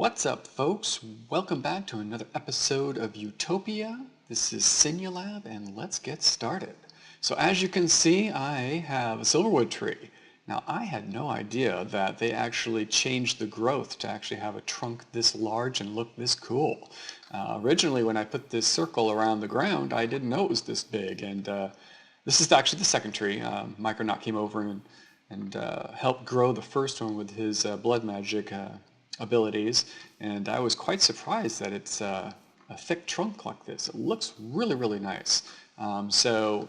What's up, folks? Welcome back to another episode of Utopia. This is Sinulab, and let's get started. So as you can see, I have a silverwood tree. Now, I had no idea that they actually changed the growth to actually have a trunk this large and look this cool. Originally, when I put this circle around the ground, I didn't know it was this big, and this is actually the second tree. Micronaut came over and helped grow the first one with his blood magic abilities, and I was quite surprised that it's a thick trunk like this. It looks really, really nice. So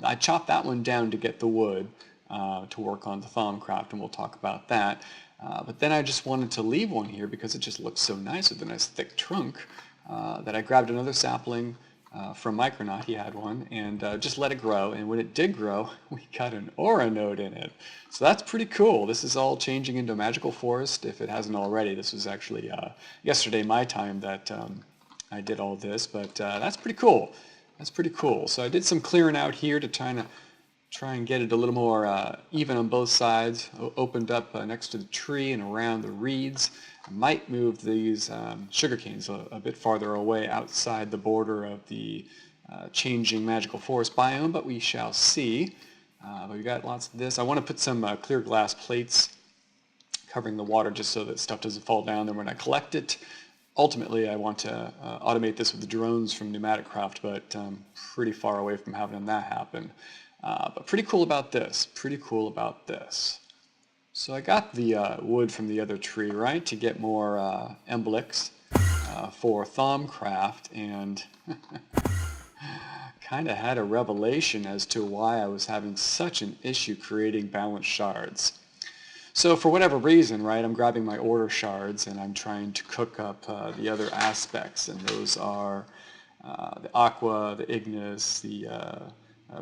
I chopped that one down to get the wood to work on the Thaumcraft, and we'll talk about that. But then I just wanted to leave one here because it just looks so nice with a nice thick trunk that I grabbed another sapling from Micronaut. He had one, and just let it grow, and when it did grow, we got an aura node in it. So that's pretty cool. This is all changing into a magical forest, if it hasn't already. This was actually yesterday my time that I did all this, but that's pretty cool. That's pretty cool. So I did some clearing out here to try and get it a little more even on both sides. Opened up next to the tree and around the reeds. I might move these sugar canes a bit farther away outside the border of the changing magical forest biome, but we shall see. But we got lots of this. I want to put some clear glass plates covering the water just so that stuff doesn't fall down there when I collect it. Ultimately, I want to automate this with the drones from Pneumaticraft, but pretty far away from having that happen. But pretty cool about this. Pretty cool about this. So I got the wood from the other tree, right, to get more emblex for Thaumcraft, and kind of had a revelation as to why I was having such an issue creating balanced shards. So for whatever reason, right, I'm grabbing my order shards and I'm trying to cook up the other aspects, and those are the aqua, the ignis, the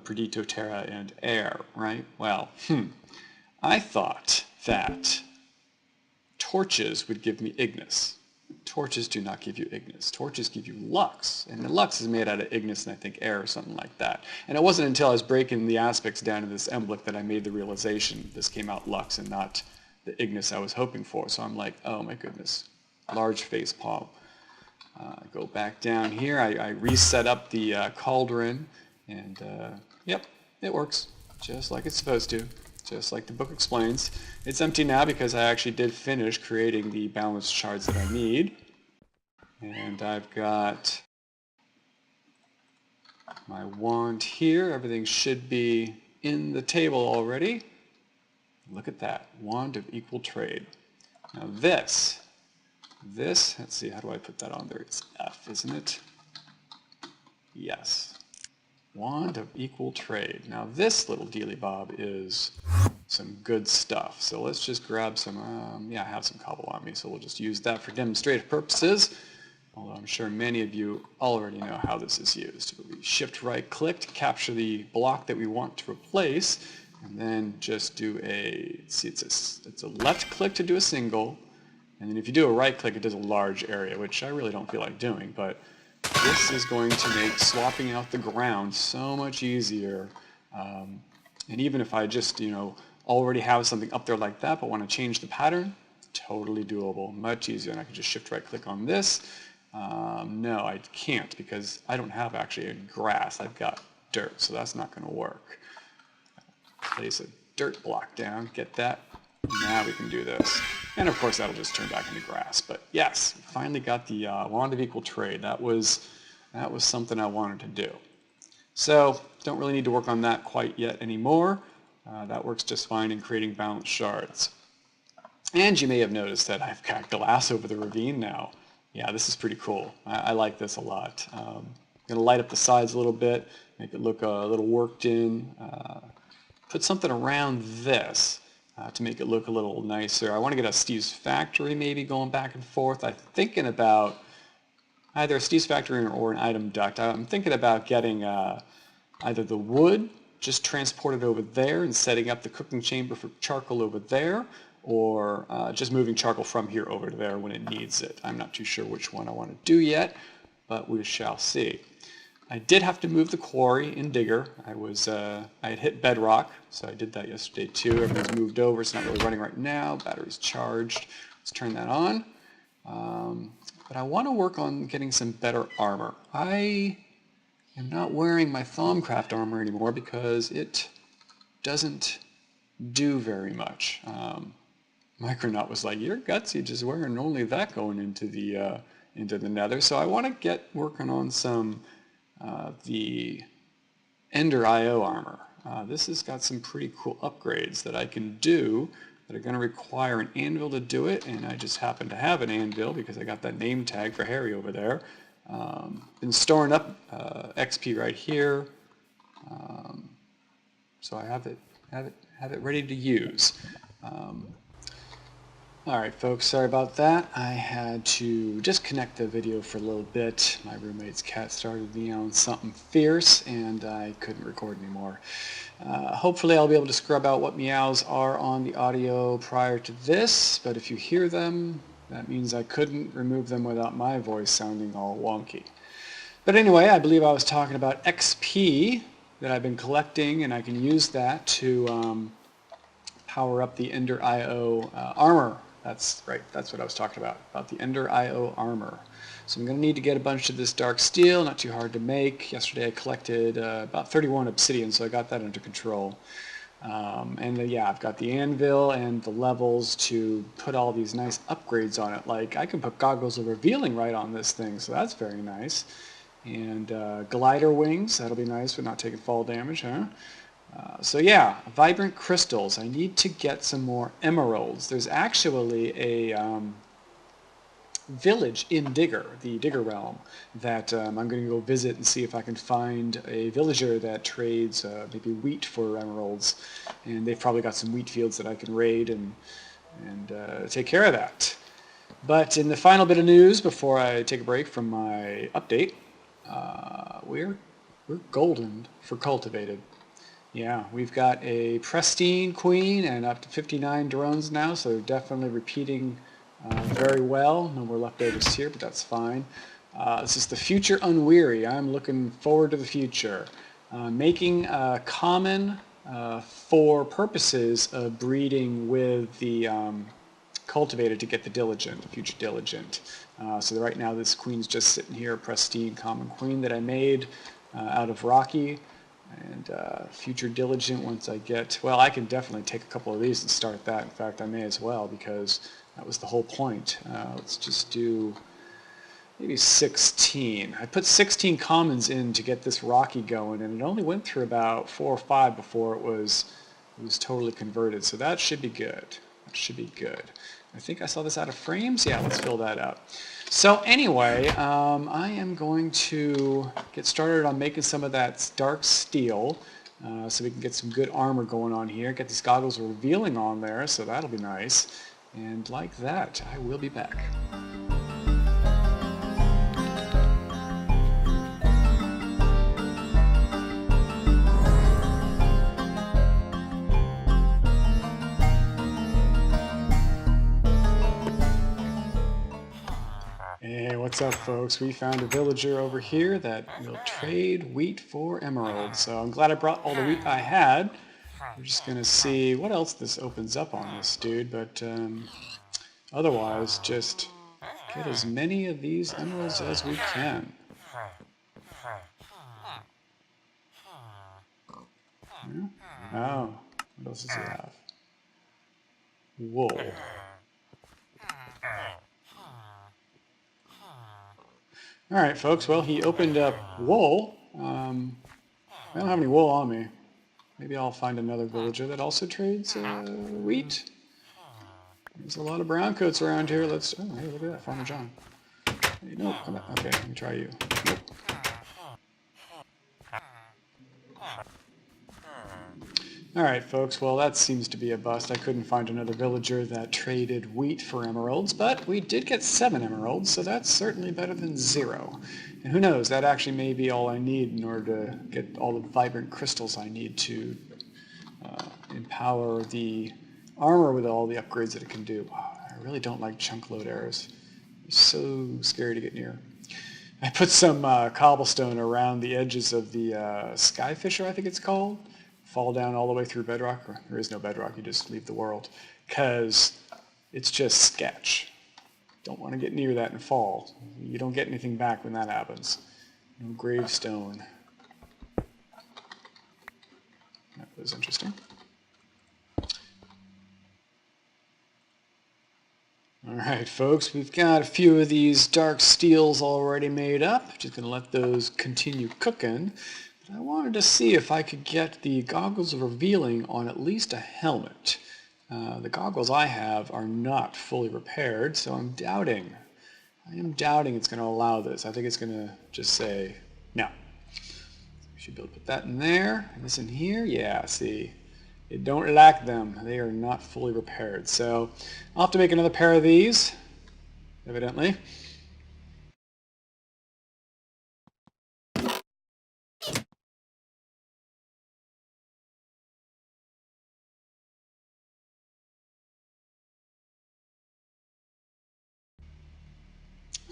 Perdito Terra, and air, right? Well, I thought that torches would give me ignis. Torches do not give you ignis. Torches give you lux, and the lux is made out of ignis and I think air or something like that. And it wasn't until I was breaking the aspects down to this emblem that I made the realization this came out lux and not the ignis I was hoping for. So I'm like, oh my goodness, large face palm. Go back down here. I reset up the cauldron, and yep, it works just like it's supposed to. Just like the book explains. It's empty now because I actually did finish creating the balanced shards that I need. And I've got my wand here. Everything should be in the table already. Look at that. Wand of equal trade. Now this, let's see, how do I put that on there? It's F, isn't it? Yes. Wand of equal trade. Now this little dealy bob is some good stuff. So let's just grab some, yeah, I have some cobble on me, so we'll just use that for demonstrative purposes. Although I'm sure many of you already know how this is used. We shift right click to capture the block that we want to replace, and then just do a, see, it's a left click to do a single, and then if you do a right click it does a large area, which I really don't feel like doing, but this is going to make swapping out the ground so much easier. And even if I just, already have something up there like that but want to change the pattern, totally doable, much easier. And I can just shift right click on this. No, I can't because I don't have actually a grass. I've got dirt, so that's not going to work. Place a dirt block down, get that. Now we can do this. And of course that'll just turn back into grass. But yes, finally got the wand of equal trade. That was something I wanted to do. So don't really need to work on that quite yet anymore. That works just fine in creating balanced shards. And you may have noticed that I've got glass over the ravine now. Yeah, this is pretty cool. I like this a lot. I'm going to light up the sides a little bit, make it look a little worked in. Put something around this to make it look a little nicer. I want to get a Steve's Factory maybe going back and forth. I'm thinking about either a Steve's Factory or an item duct. I'm thinking about getting either the wood just transported over there and setting up the cooking chamber for charcoal over there, or just moving charcoal from here over to there when it needs it. I'm not too sure which one I want to do yet, but we shall see. I did have to move the quarry in Digger. I had hit bedrock, so I did that yesterday too. Everything's moved over. It's not really running right now. Battery's charged. Let's turn that on. But I want to work on getting some better armor. I am not wearing my Thaumcraft armor anymore because it doesn't do very much. Micronaut was like, "You're gutsy just wearing only that going into the Nether." So I want to get working on some the Ender IO armor. This has got some pretty cool upgrades that I can do that are going to require an anvil to do it, and I just happen to have an anvil because I got that name tag for Harry over there. Been storing up XP right here, so I have it ready to use. Alright folks, sorry about that. I had to disconnect the video for a little bit. My roommate's cat started meowing something fierce and I couldn't record anymore. Hopefully I'll be able to scrub out what meows are on the audio prior to this, but if you hear them, that means I couldn't remove them without my voice sounding all wonky. But anyway, I believe I was talking about XP that I've been collecting, and I can use that to power up the Ender IO armor. That's right, that's what I was talking about the Ender IO armor. So I'm going to need to get a bunch of this dark steel, not too hard to make. Yesterday I collected about 31 obsidian, so I got that under control. Yeah, I've got the anvil and the levels to put all these nice upgrades on it. Like, I can put goggles of revealing right on this thing, so that's very nice. And glider wings, that'll be nice for not taking fall damage, huh? So yeah, vibrant crystals. I need to get some more emeralds. There's actually a village in Digger, the Digger realm, that I'm going to go visit and see if I can find a villager that trades maybe wheat for emeralds. And they've probably got some wheat fields that I can raid and take care of that. But in the final bit of news before I take a break from my update, we're golden for cultivated. Yeah, we've got a pristine queen and up to 59 drones now, so they're definitely repeating very well. No more leftovers here, but that's fine. This is the future unweary. I'm looking forward to the future. Making common for purposes of breeding with the cultivated to get the diligent, the future diligent. So right now this queen's just sitting here, a pristine common queen that I made out of Rocky. And future diligent once I get, well, I can definitely take a couple of these and start that. In fact, I may as well because that was the whole point. Let's just do maybe 16. I put 16 commons in to get this Rocky going, and it only went through about 4 or 5 before it was totally converted. So that should be good. That should be good. I think I saw this out of frames. Yeah, let's fill that up. So anyway, I am going to get started on making some of that dark steel so we can get some good armor going on here. Get these goggles revealing on there, so that'll be nice. And like that, I will be back. Hey, what's up folks? We found a villager over here that will trade wheat for emeralds. So I'm glad I brought all the wheat I had. We're just going to see what else this opens up on this dude, but otherwise just get as many of these emeralds as we can. Oh, what else does he have? Wool. Alright folks, well he opened up wool. I don't have any wool on me. Maybe I'll find another villager that also trades wheat. There's a lot of brown coats around here. Let's, oh hey, look at that, Farmer John. Hey, nope, okay, let me try you. Nope. Alright folks, well that seems to be a bust. I couldn't find another villager that traded wheat for emeralds, but we did get 7 emeralds, so that's certainly better than 0. And who knows, that actually may be all I need in order to get all the vibrant crystals I need to empower the armor with all the upgrades that it can do. Wow, I really don't like chunk load arrows. They're so scary to get near. I put some cobblestone around the edges of the Skyfisher, I think it's called. Fall down all the way through bedrock, or there is no bedrock, you just leave the world, because it's just sketch. Don't want to get near that and fall. You don't get anything back when that happens. No gravestone. That was interesting. Alright folks, we've got a few of these dark steels already made up. Just going to let those continue cooking. But I wanted to see if I could get the goggles of revealing on at least a helmet. The goggles I have are not fully repaired, so I'm doubting. I am doubting it's going to allow this. I think it's going to just say no. We should be able to put that in there. And this in here? Yeah, see. You don't like them. They are not fully repaired. So I'll have to make another pair of these, evidently.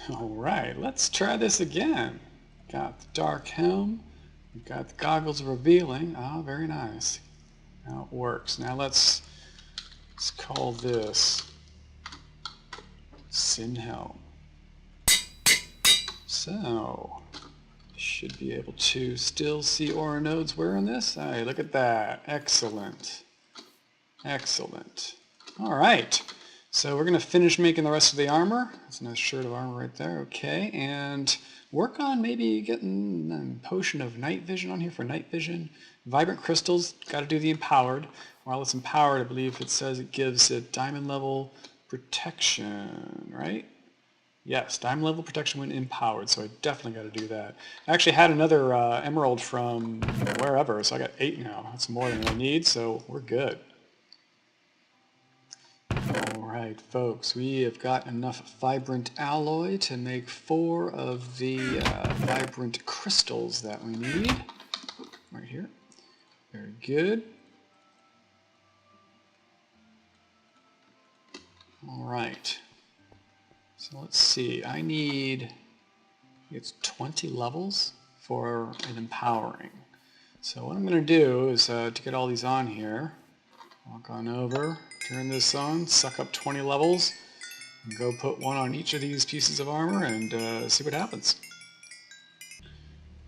Alright, let's try this again. Got the dark helm. We've got the goggles of revealing. Ah, very nice. Now it works. Now let's call this Sin Helm. So, should be able to still see aura nodes wearing this. Alright, look at that. Excellent. Excellent. Alright, so we're going to finish making the rest of the armor. That's a nice shirt of armor right there. Okay, and work on maybe getting a potion of night vision on here for night vision. Vibrant crystals, got to do the empowered. While it's empowered, I believe it says it gives it diamond level protection, right? Yes, diamond level protection when empowered, so I definitely got to do that. I actually had another emerald from wherever, so I got 8 now. That's more than I need, so we're good. Alright folks, we have got enough vibrant alloy to make 4 of the vibrant crystals that we need. Right here. Very good. Alright. So let's see, I need, it's 20 levels for an empowering. So what I'm going to do is, to get all these on here, walk on over, turn this on, suck up 20 levels, and go put one on each of these pieces of armor and see what happens.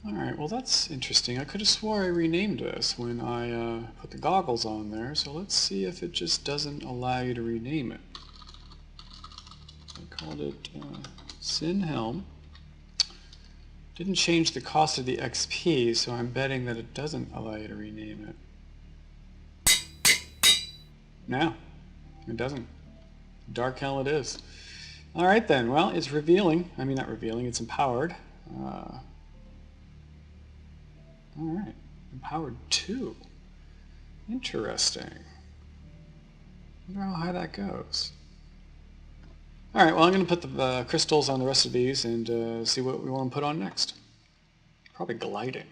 Alright, well that's interesting. I could have swore I renamed this when I put the goggles on there, so let's see if it just doesn't allow you to rename it. I called it Sin Helm. Didn't change the cost of the XP, so I'm betting that it doesn't allow you to rename it. No, it doesn't. Dark Hell it is. Alright then, well, it's revealing. I mean, not revealing, it's empowered. Alright, empowered 2. Interesting. I wonder how high that goes. Alright, well I'm going to put the crystals on the rest of these and see what we want to put on next. Probably gliding.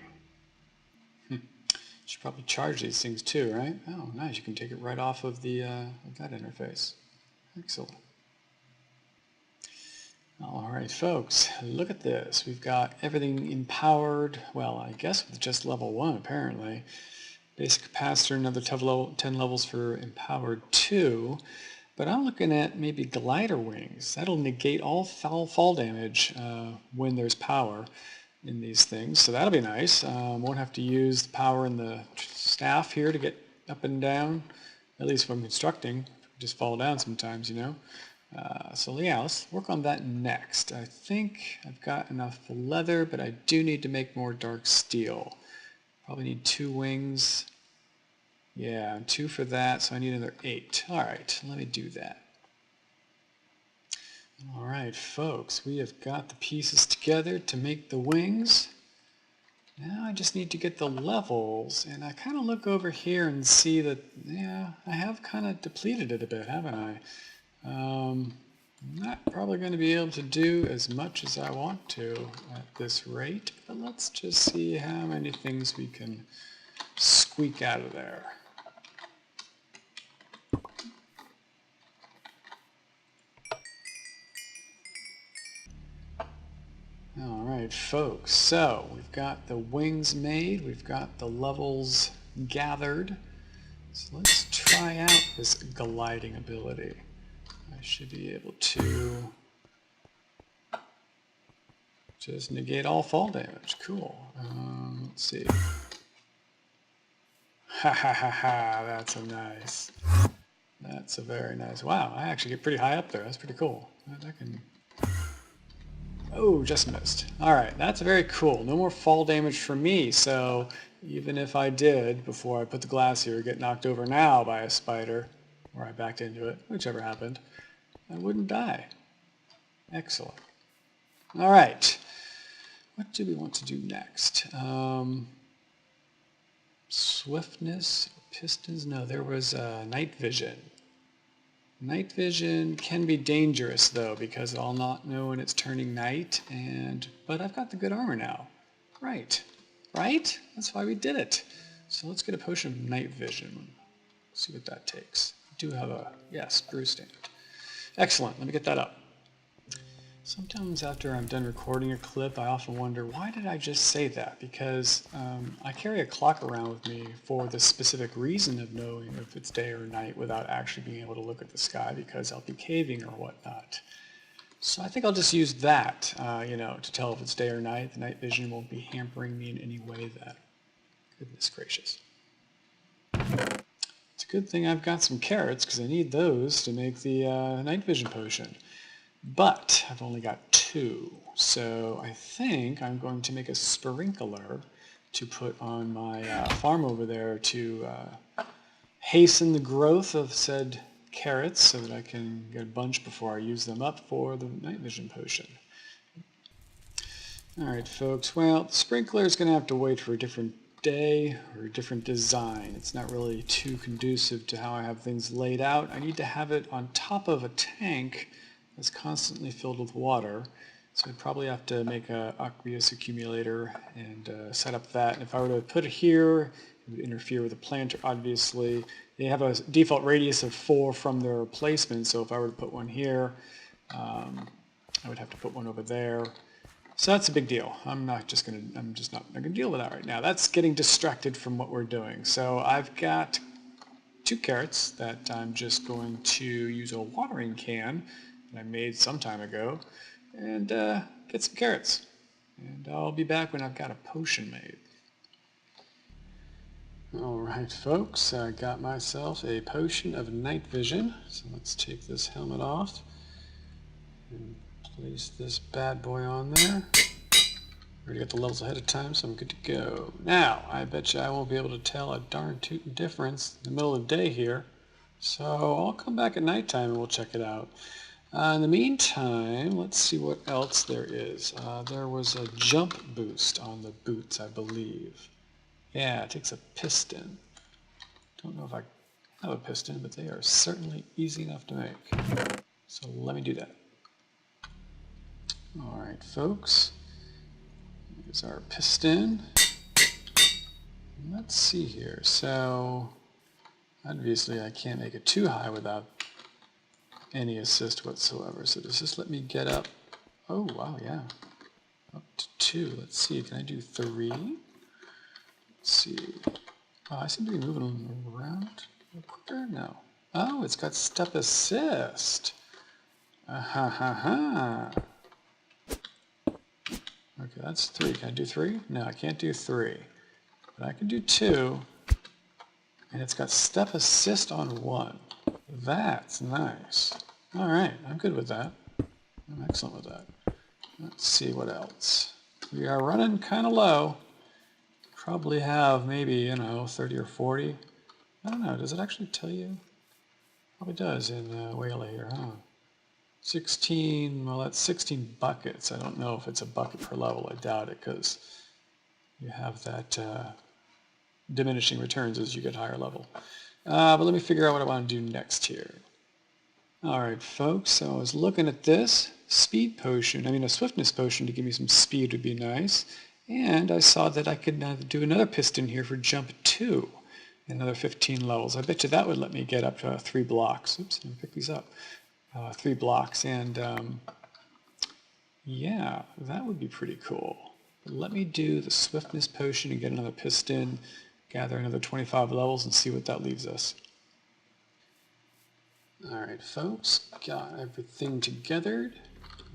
Should probably charge these things too, right? Oh, nice. You can take it right off of the that interface. Excellent. Alright folks, look at this. We've got everything empowered, well I guess with just level 1 apparently. Basic capacitor, another 10 levels for empowered 2. But I'm looking at maybe glider wings. That'll negate all fall damage when there's power in these things. So that'll be nice. Won't have to use the power in the staff here to get up and down, at least when constructing. Just fall down sometimes, you know. So yeah, let's work on that next. I think I've got enough leather, but I do need to make more dark steel. Probably need 2 wings. Yeah, 2 for that, so I need another 8. Alright, let me do that. Alright folks, we have got the pieces together to make the wings. Now I just need to get the levels, and I kind of look over here and see that, yeah, I have kind of depleted it a bit, haven't I? I'm not probably going to be able to do as much as I want to at this rate, but let's just see how many things we can squeak out of there. Alright folks, so we've got the wings made, we've got the levels gathered, so let's try out this gliding ability. I should be able to Just negate all fall damage. Cool. Let's see. Ha ha ha ha, that's a nice. That's a very nice. Wow, I actually get pretty high up there. That's pretty cool. I can... Oh, just missed. Alright, that's very cool. No more fall damage for me, so even if I did, before I put the glass here, get knocked over now by a spider, or I backed into it, whichever happened, I wouldn't die. Excellent. Alright, what do we want to do next? Swiftness, pistons? No, there was night vision. Night vision can be dangerous though, because I'll not know when it's turning night, but I've got the good armor now. Right? That's why we did it. So let's get a potion of night vision. See what that takes. I do have a, yes, brew stand. Excellent, let me get that up. Sometimes after I'm done recording a clip, I often wonder, why did I just say that? Because I carry a clock around with me for the specific reason of knowing if it's day or night without actually being able to look at the sky, because I'll be caving or whatnot. So I think I'll just use that, to tell if it's day or night. The night vision won't be hampering me in any way then. Goodness gracious. It's a good thing I've got some carrots, because I need those to make the night vision potion. But I've only got 2, so I think I'm going to make a sprinkler to put on my farm over there to hasten the growth of said carrots so that I can get a bunch before I use them up for the night vision potion. Alright folks, well, the sprinkler is going to have to wait for a different day or a different design. It's not really too conducive to how I have things laid out. I need to have it on top of a tank that's constantly filled with water, so I'd probably have to make an aqueous accumulator and set up that. And if I were to put it here, it would interfere with the planter, obviously. They have a default radius of 4 from their placement, so if I were to put one here, I would have to put one over there. So that's a big deal. I'm just not going to deal with that right now. That's getting distracted from what we're doing. So I've got 2 carrots that I'm just going to use a watering can that I made some time ago, and get some carrots. And I'll be back when I've got a potion made. Alright folks, I got myself a potion of night vision. So let's take this helmet off and place this bad boy on there. Already got the levels ahead of time, so I'm good to go. Now, I bet you I won't be able to tell a darn tootin' difference in the middle of the day here. So I'll come back at nighttime and we'll check it out. In the meantime, let's see what else there is. There was a jump boost on the boots, I believe. Yeah, it takes a piston. Don't know if I have a piston, but they are certainly easy enough to make. So let me do that. Alright folks, here's our piston. Let's see here. So obviously I can't make it too high without any assist whatsoever. So does this let me get up? Oh wow, yeah. Up to 2. Let's see, can I do 3? Let's see. Oh, I seem to be moving around a little quicker. No. Oh, it's got step assist. Ha ha ha. Okay, that's 3. Can I do 3? No, I can't do 3. But I can do 2. And it's got step assist on 1. That's nice. Alright, I'm good with that. I'm excellent with that. Let's see what else. We are running kind of low. Probably have maybe, 30 or 40. I don't know, does it actually tell you? Probably does in Whale here, huh? 16, well that's 16 buckets. I don't know if it's a bucket per level. I doubt it, because you have that diminishing returns as you get higher level. But let me figure out what I want to do next here. Alright folks, so I was looking at this. Speed potion, a swiftness potion to give me some speed would be nice. And I saw that I could do another piston here for jump 2. Another 15 levels. I bet you that would let me get up to 3 blocks. Oops, let me pick these up. 3 blocks, and yeah, that would be pretty cool. But let me do the swiftness potion and get another piston, gather another 25 levels, and see what that leaves us. Alright folks, got everything together.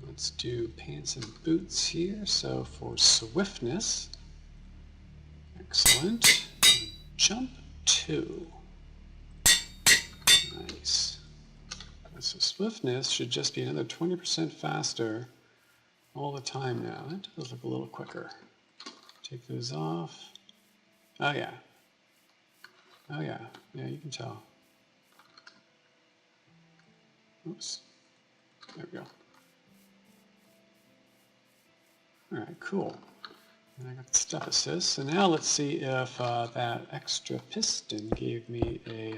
Let's do pants and boots here. So for swiftness, excellent. Jump 2. Nice. So swiftness should just be another 20% faster all the time now. That does look a little quicker. Take those off. Oh yeah. Oh yeah. Yeah, you can tell. Oops. There we go. All right, cool. And I got the stuff assist. So now let's see if that extra piston gave me a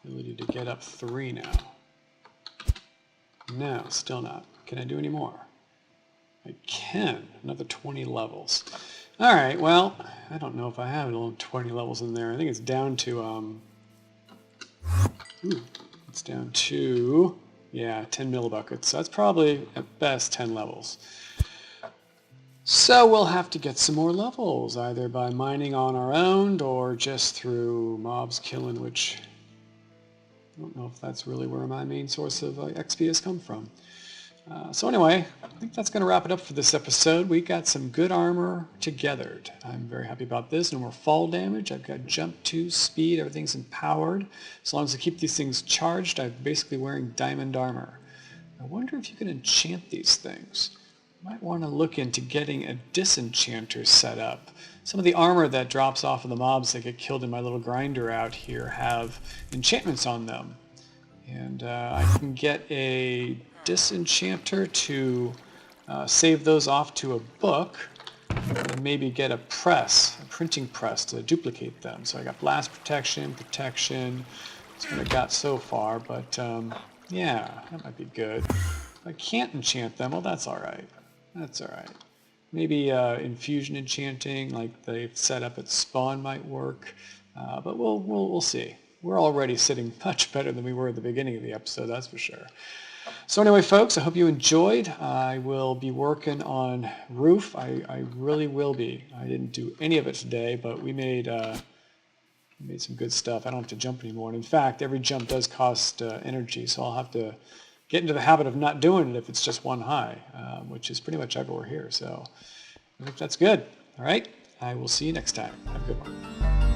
ability to get up 3 now. No, still not. Can I do any more? I can. Another 20 levels. All right, well, I don't know if I have 20 levels in there. I think it's down to, it's down to, yeah, 10 millibuckets. So that's probably, at best, 10 levels. So we'll have to get some more levels, either by mining on our own or just through mobs killing, which I don't know if that's really where my main source of XP has come from. So anyway, I think that's going to wrap it up for this episode. We got some good armor together. I'm very happy about this. No more fall damage. I've got jump 2, speed. Everything's empowered. As long as I keep these things charged, I'm basically wearing diamond armor. I wonder if you can enchant these things. Might want to look into getting a disenchanter set up. Some of the armor that drops off of the mobs that get killed in my little grinder out here have enchantments on them. And I can get a disenchanter to save those off to a book and maybe get a printing press to duplicate them. So I got blast protection, that's what I got so far, but yeah, that might be good. If I can't enchant them, well, that's alright. That's alright. Maybe infusion enchanting like they've set up at spawn might work, but we'll see. We're already sitting much better than we were at the beginning of the episode, that's for sure. So anyway, folks, I hope you enjoyed. I will be working on roof. I really will be. I didn't do any of it today, but we made some good stuff. I don't have to jump anymore. And in fact, every jump does cost energy, so I'll have to get into the habit of not doing it if it's just one high, which is pretty much everywhere here. So I think that's good. All right, I will see you next time. Have a good one.